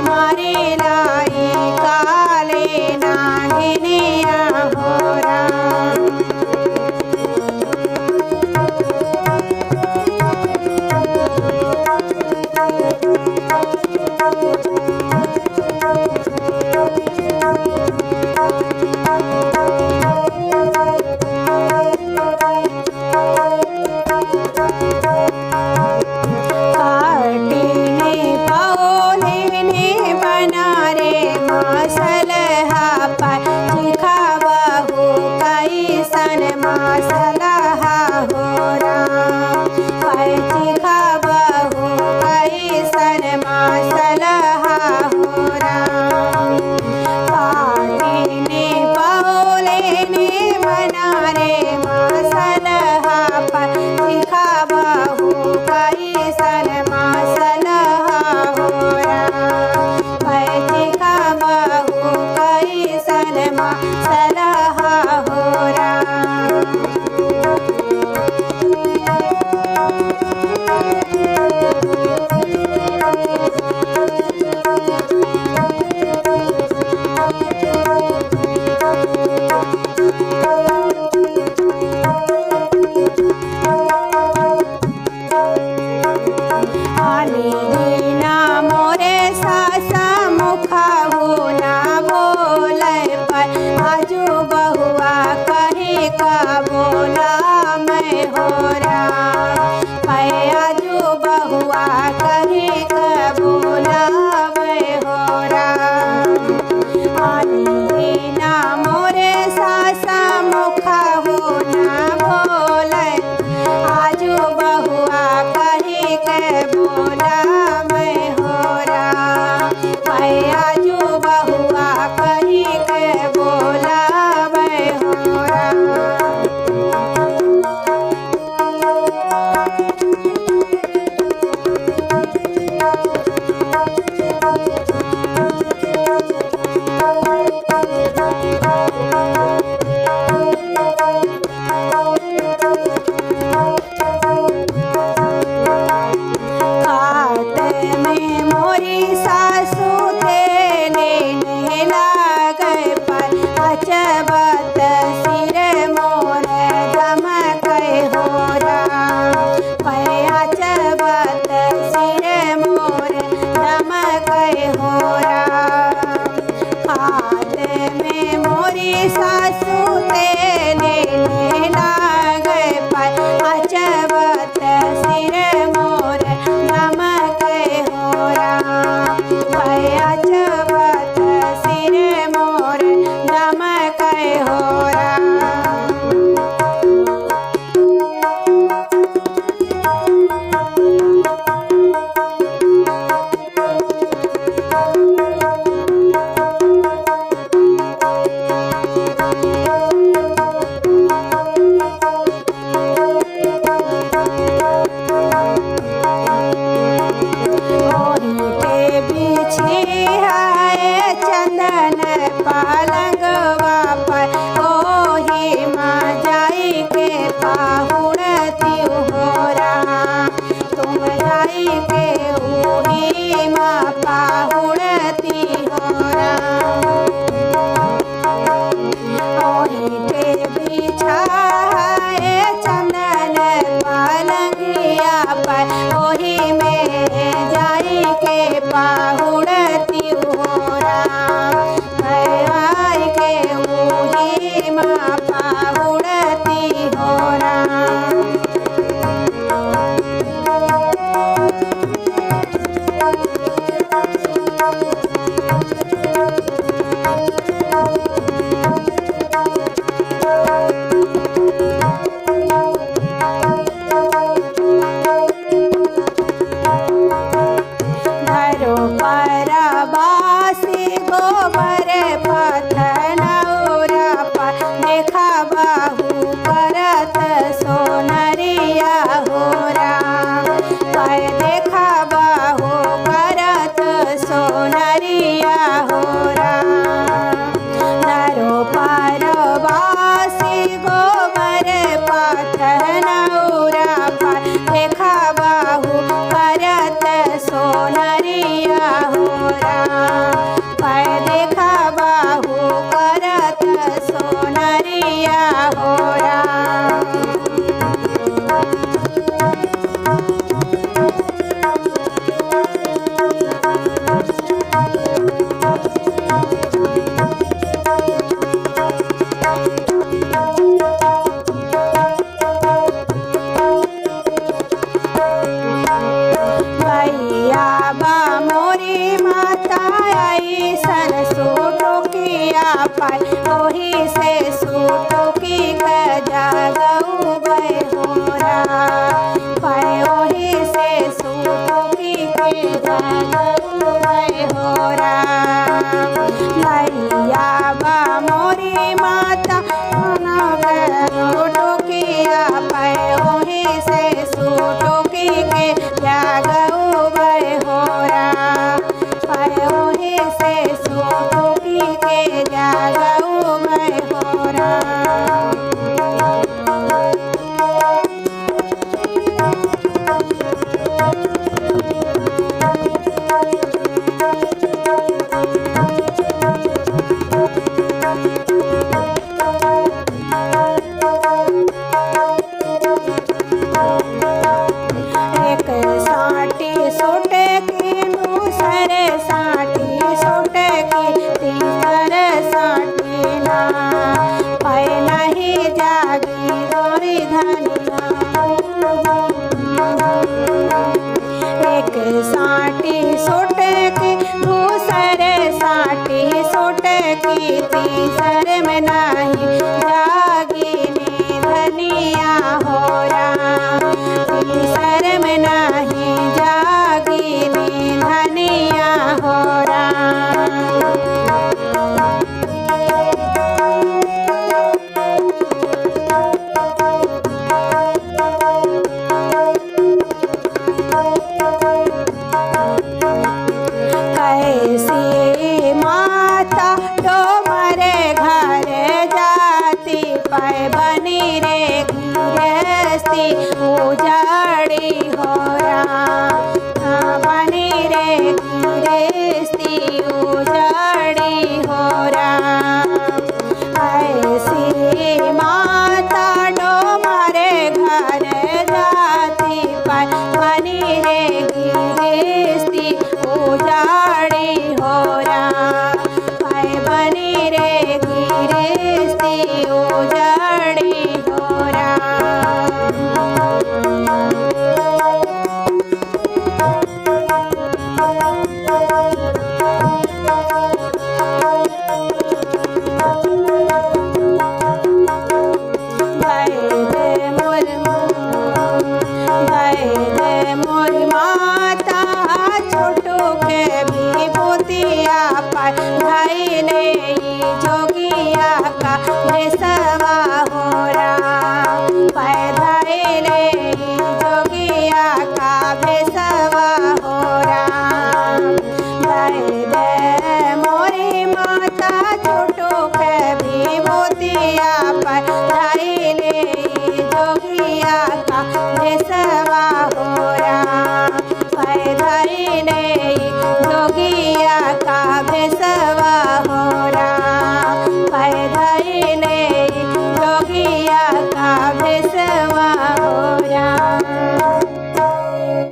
मारे लाई काले नागिनिया हो राम। सलहा हो राम चिखा बहु कैसन सलहा हो राम। पाटिने पौलेने बना रे सलहा चिखा बहु कैसन सलहा हो राम चिखा बहु कैसन सलहा हो राम। बोला मैं हो राम आजू बहुआ कही का बोला मैं हो राम। आनी ना मोरे सासा मुखा हो ना बोले आजू बहुआ कही के बोला मैं हो राम आजू बहुआ कही के बोला मैं हो राम। अचबत सिर मोर दमक हो राम अचबत सिर मोर दमक हो राम। हाथ में मोरी सासू तेले लाग अचबत सिर मोर दमक हो राम अचबत सिर मोर दमक हो राम। चंदन पालंगवा पर ओही माँ जाई के पाहुड़ती हो राम तुम जाई के ओही माँ पाहुड़ती हो राम। ओही के बिछाए चंदन पालंगिया पर ओही में जाई के पाहुड़ती हो राम आई के ओही माँ पाहुड़ती हो राम। धरो परबासी गोबर पथनौरा पर देखा टोकिया पाए ओही से सूटो की जागऊ गए होरा पाए ओही से सूटो की जागऊ गए होरा लैया बा मोरी माता टोकिया पाए ओही से सूटो की जागऊ गए होरा पाए ओही से सूटो की जागऊ गए होरा साटी सोट की दूसरे साटी सोट की तीसर में नहीं जागिनी धनिया होरा तीसर में नहीं जागिनी धनिया होरा कैसी माता डोमरे घर जाती पाए बनी रे गृहस्थी उजाड़ी होरा बनी रे गृहस्थी उजाड़ी होरा ऐसी माता डोमरे घर जाती पाए बनी रे गृहस्थी उजाड़ी होरा पाए बनी रे गृहस्थी उजाड़ी होरा मोर माता छोटो के भी पोतिया पाए भाई ने जोगिया का